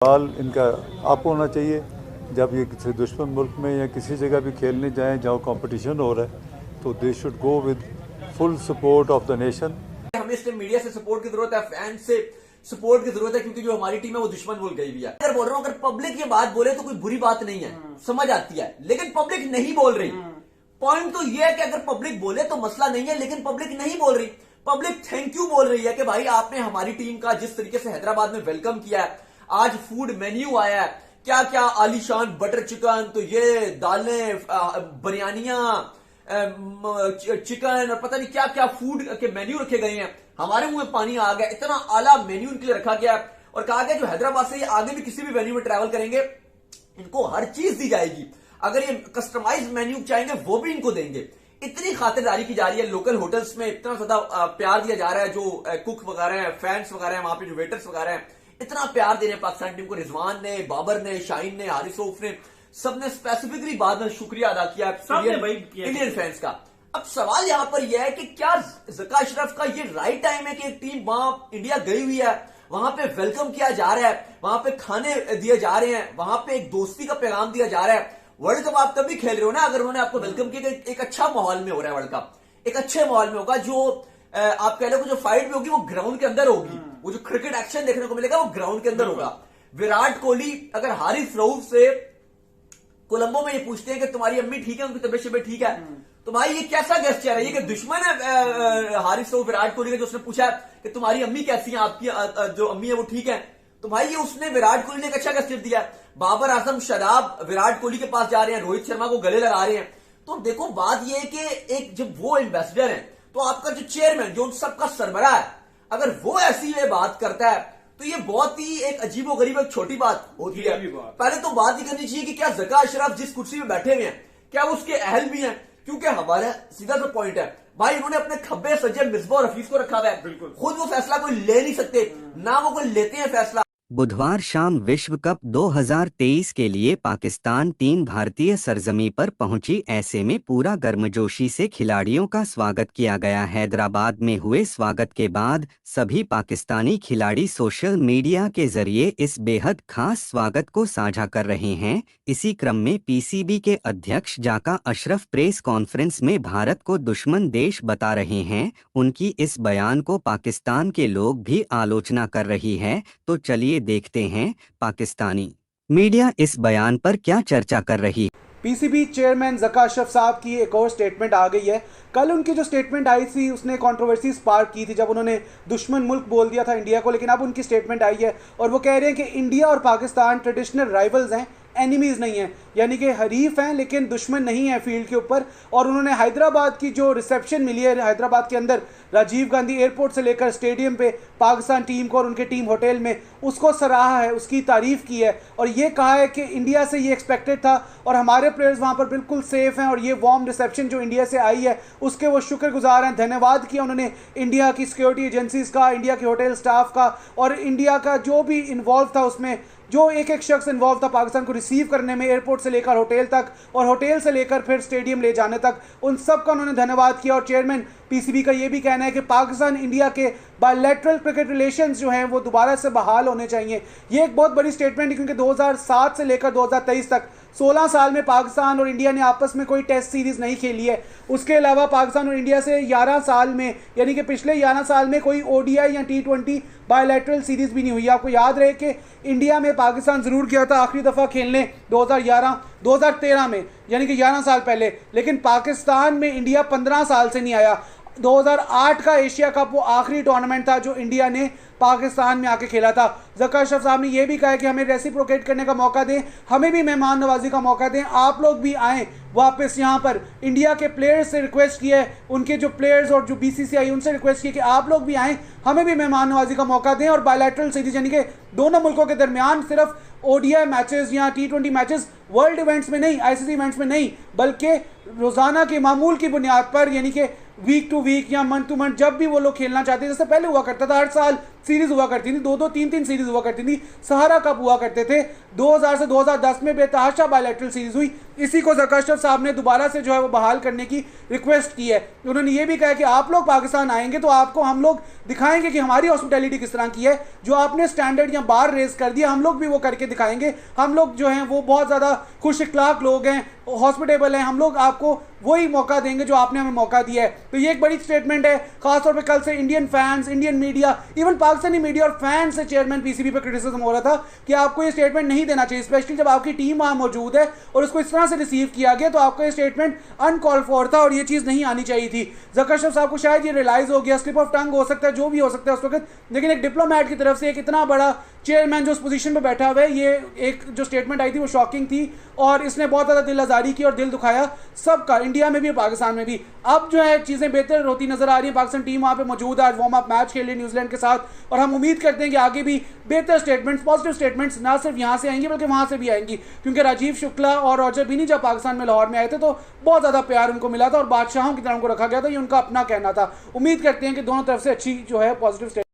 सवाल इनका अप होना चाहिए जब ये किसी दुश्मन मुल्क में या किसी जगह भी खेलने जाएं जहाँ कंपटीशन हो रहा है तो they should go with full support of the nation. हमें इसलिए मीडिया से सपोर्ट की जरूरत है, फैंस से सपोर्ट की जरूरत है, क्योंकि जो हमारी टीम है वो दुश्मन मुल्क गई हुई है। अगर बोल रहा हूं, अगर पब्लिक ये बात बोले तो कोई बुरी बात नहीं है, समझ आती है, लेकिन पब्लिक नहीं बोल रही। पॉइंट तो ये है कि अगर पब्लिक बोले तो मसला नहीं है, लेकिन पब्लिक नहीं बोल रही। पब्लिक थैंक यू बोल रही है कि भाई आपने हमारी टीम का जिस तरीके से हैदराबाद में वेलकम किया है, आज फूड मेन्यू आया है, क्या क्या आलीशान बटर चिकन, तो ये दालें, बिरयानियां, चिकन और पता नहीं क्या क्या फूड के मेन्यू रखे गए हैं। हमारे मुंह में पानी आ गया, इतना आला मेन्यू इनके लिए रखा गया है और कहा गया जो हैदराबाद से ये आगे भी किसी भी वेन्यू में ट्रैवल करेंगे इनको हर चीज दी जाएगी। अगर ये कस्टमाइज मेन्यू चाहेंगे वो भी इनको देंगे। इतनी खातिरदारी की जा रही है, लोकल होटल्स में इतना ज्यादा प्यार दिया जा रहा है, जो कुक वगैरह हैं, फैंस वगैरह हैं, वहां पे जो वेटर्स वगैरह हैं, इतना प्यार दे रहे हैं पाकिस्तान टीम को। रिजवान ने, बाबर ने, शाहीन ने, हारिस रऊफ ने, सबने स्पेसिफिकली बाद में शुक्रिया अदा किया इंडियन फैंस का। अब सवाल यहां पर यह है कि क्या ज़का अशरफ का ये राइट टाइम है कि एक टीम वहां इंडिया गई हुई है, वहां पे वेलकम किया जा रहा है, वहां पे खाने दिए जा रहे हैं, वहां पे एक दोस्ती का पैगाम दिया जा रहा है। वर्ल्ड कप आप तभी खेल रहे हो ना अगर उन्होंने आपको वेलकम किया। एक अच्छा माहौल में हो रहा है वर्ल्ड कप, एक अच्छे माहौल में होगा। जो आप कह लो जो फाइट भी होगी वो ग्राउंड के अंदर होगी, वो जो क्रिकेट एक्शन देखने को मिलेगा वो ग्राउंड के अंदर होगा। विराट कोहली अगर हारिस रऊफ से कोलंबो में ये पूछते हैं कि तुम्हारी अम्मी ठीक है, उनकी तबियत शबियत ठीक है, तो भाई ये कैसा गेस्चर है? ये कि दुश्मन है हारिस रऊफ विराट कोहली का, जो उसने पूछा कि तुम्हारी अम्मी कैसी है, आपकी जो अम्मी है वो ठीक है, तो भाई ये उसने विराट कोहली ने एक अच्छा गेस्चर दिया। बाबर आजम शराब विराट कोहली के पास जा रहे हैं, रोहित शर्मा को गले लगा रहे हैं। तो देखो बात यह है कि एक जब वो एम्बेसडर है तो आपका जो चेयरमैन जो सबका सरबराह है, अगर वो ऐसी ये बात करता है तो ये बहुत ही एक अजीबोगरीब एक छोटी बात होती है। पहले तो बात ही करनी चाहिए कि क्या ज़का अशरफ जिस कुर्सी में बैठे हुए हैं क्या वो उसके अहल भी हैं, क्योंकि हमारा सीधा सा पॉइंट है भाई, उन्होंने अपने खब्बे सज्जे मिसबा और हफीज को रखा हुआ है, खुद वो फैसला कोई ले नहीं सकते, ना वो कोई लेते हैं फैसला। बुधवार शाम विश्व कप 2023 के लिए पाकिस्तान टीम भारतीय सरजमी पर पहुंची। ऐसे में पूरा गर्मजोशी से खिलाड़ियों का स्वागत किया गया। हैदराबाद में हुए स्वागत के बाद सभी पाकिस्तानी खिलाड़ी सोशल मीडिया के जरिए इस बेहद खास स्वागत को साझा कर रहे हैं। इसी क्रम में पीसीबी के अध्यक्ष ज़का अशरफ प्रेस कॉन्फ्रेंस में भारत को दुश्मन देश बता रहे हैं। उनकी इस बयान को पाकिस्तान के लोग भी आलोचना कर रही है। तो चलिए देखते हैं पाकिस्तानी मीडिया इस बयान पर क्या चर्चा कर रही है। पीसीबी चेयरमैन ज़का अशरफ साहब की एक और स्टेटमेंट आ गई है। कल उनकी जो स्टेटमेंट आई थी उसने कंट्रोवर्सी स्पार्क की थी जब उन्होंने दुश्मन मुल्क बोल दिया था इंडिया को, लेकिन अब उनकी स्टेटमेंट आई है और वो कह रहे हैं कि इंडिया और पाकिस्तान ट्रेडिशनल राइवल्स हैं, एनिमीज़ नहीं हैं, यानी कि हरीफ हैं लेकिन दुश्मन नहीं है फील्ड के ऊपर। और उन्होंने हैदराबाद की जो रिसेप्शन मिली है हैदराबाद के अंदर राजीव गांधी एयरपोर्ट से लेकर स्टेडियम पे पाकिस्तान टीम को और उनके टीम होटल में, उसको सराहा है, उसकी तारीफ़ की है और ये कहा है कि इंडिया से ये एक्सपेक्टेड था और हमारे प्लेयर्स वहाँ पर बिल्कुल सेफ़ हैं और ये वार्म रिसेप्शन जो इंडिया से आई है उसके वो शुक्रगुजार हैं। धन्यवाद किया उन्होंने इंडिया की सिक्योरिटी एजेंसीज़ का, इंडिया के होटल स्टाफ का और इंडिया का जो भी इन्वॉल्व था उसमें, जो एक एक शख्स इन्वॉल्व था पाकिस्तान को रिसीव करने में, एयरपोर्ट से लेकर होटल तक और होटल से लेकर फिर स्टेडियम ले जाने तक, उन सब का उन्होंने धन्यवाद किया। और चेयरमैन पीसीबी का ये भी कहना है कि पाकिस्तान इंडिया के बायलैटरल क्रिकेट रिलेशंस जो हैं वो दोबारा से बहाल होने चाहिए। ये एक बहुत बड़ी स्टेटमेंट है क्योंकि 2007 से लेकर 2023 तक 16 साल में पाकिस्तान और इंडिया ने आपस में कोई टेस्ट सीरीज़ नहीं खेली है। उसके अलावा पाकिस्तान और इंडिया से 11 साल में, यानी कि पिछले 11 साल में कोई ओडीआई या T20 बायलैटरल सीरीज़ भी नहीं हुई। आपको याद रहे कि इंडिया में पाकिस्तान ज़रूर गया था आखिरी दफ़ा खेलने 2013 में, यानी कि 11 साल पहले, लेकिन पाकिस्तान में इंडिया 15 साल से नहीं आया। 2008 का एशिया कप वो आखिरी टूर्नामेंट था जो इंडिया ने पाकिस्तान में आके खेला था। ज़का अशरफ साहब ने यह भी कहा है कि हमें रेसिप्रोकेट करने का मौका दें, हमें भी मेहमान नवाजी का मौका दें, आप लोग भी आएँ वापस यहाँ पर। इंडिया के प्लेयर्स से रिक्वेस्ट की है, उनके जो प्लेयर्स और जो बीसीसीआई उनसे रिक्वेस्ट की कि आप लोग भी आएँ, हमें भी मेहमान नवाजी का मौका दें और बायलैटरल सीरीज यानी कि दोनों मुल्कों के दरमियान सिर्फ ओडीआई मैचेस या T20 मैचेस वर्ल्ड इवेंट्स में नहीं, आईसीसी इवेंट्स में नहीं, बल्कि रोज़ाना के मामूल की बुनियाद पर, यानी कि वीक टू वीक या मंथ टू मंथ जब भी वो लोग खेलना चाहते हैं, जैसे पहले हुआ करता था हर साल सीरीज हुआ करती थी, 2-2 3-3 सीरीज हुआ करती थी, सहारा कप हुआ करते थे, 2000 से 2010 में बेतहाशा बायलैटरल सीरीज हुई। इसी को ज़का अशरफ साहब ने दोबारा से जो है वो बहाल करने की रिक्वेस्ट की है। उन्होंने ये भी कहा कि आप लोग पाकिस्तान आएंगे तो आपको हम लोग दिखाएंगे कि हमारी हॉस्पिटैलिटी किस तरह की है, जो आपने स्टैंडर्ड या बार रेज कर दिया हम लोग भी वो करके दिखाएंगे। हम लोग जो हैं वो बहुत ज़्यादा खुश इखलाक लोग हैं, हॉस्पिटेबल हैं, हम लोग आपको वही मौका देंगे जो आपने हमें मौका दिया है। तो ये एक बड़ी स्टेटमेंट है। खासतौर पे कल से Indian fans, Indian media, even Pakistani media और फैंस से चेयरमैन पीसीबी पे क्रिटिसिज्म हो रहा था कि आपको ये स्टेटमेंट नहीं देना चाहिए, स्पेशली जब आपकी टीम वहां मौजूद है और उसको इस तरह से रिसीव किया गया, तो आपका ये स्टेटमेंट अनकॉल फॉर था और ये चीज़ नहीं आनी चाहिए थी। ज़का अशरफ साहब को शायद ये रियलाइज हो गया, स्लिप ऑफ टंग हो सकता है, जो भी हो सकता है उस वक्त, लेकिन एक डिप्लोमैट की तरफ से एक इतना बड़ा चेयरमैन जो उस पोजीशन पे बैठा हुआ है, ये एक जो स्टेटमेंट आई थी वो शॉकिंग थी और इसने बहुत ज़्यादा दिल आज़ारी की और दिल दुखाया सबका, इंडिया में भी पाकिस्तान में भी। अब जो है चीज़ें बेहतर होती नजर आ रही है, पाकिस्तान टीम वहाँ पे मौजूद है, आज वार्म अप मैच खेल रही है न्यूजीलैंड के साथ और हम उम्मीद करते हैं कि आगे भी बेहतर स्टेटमेंट्स, पॉजिटिव स्टेटमेंट्स ना सिर्फ यहाँ से आएंगी बल्कि वहाँ से भी आएंगी, क्योंकि राजीव शुक्ला और रॉजर बिनी जब पाकिस्तान में लाहौर में आए थे तो बहुत ज़्यादा प्यार उनको मिला था और बादशाहों की तरह उनको रखा गया था, ये उनका अपना कहना था। उम्मीद करते हैं कि दोनों तरफ से अच्छी जो है पॉजिटिव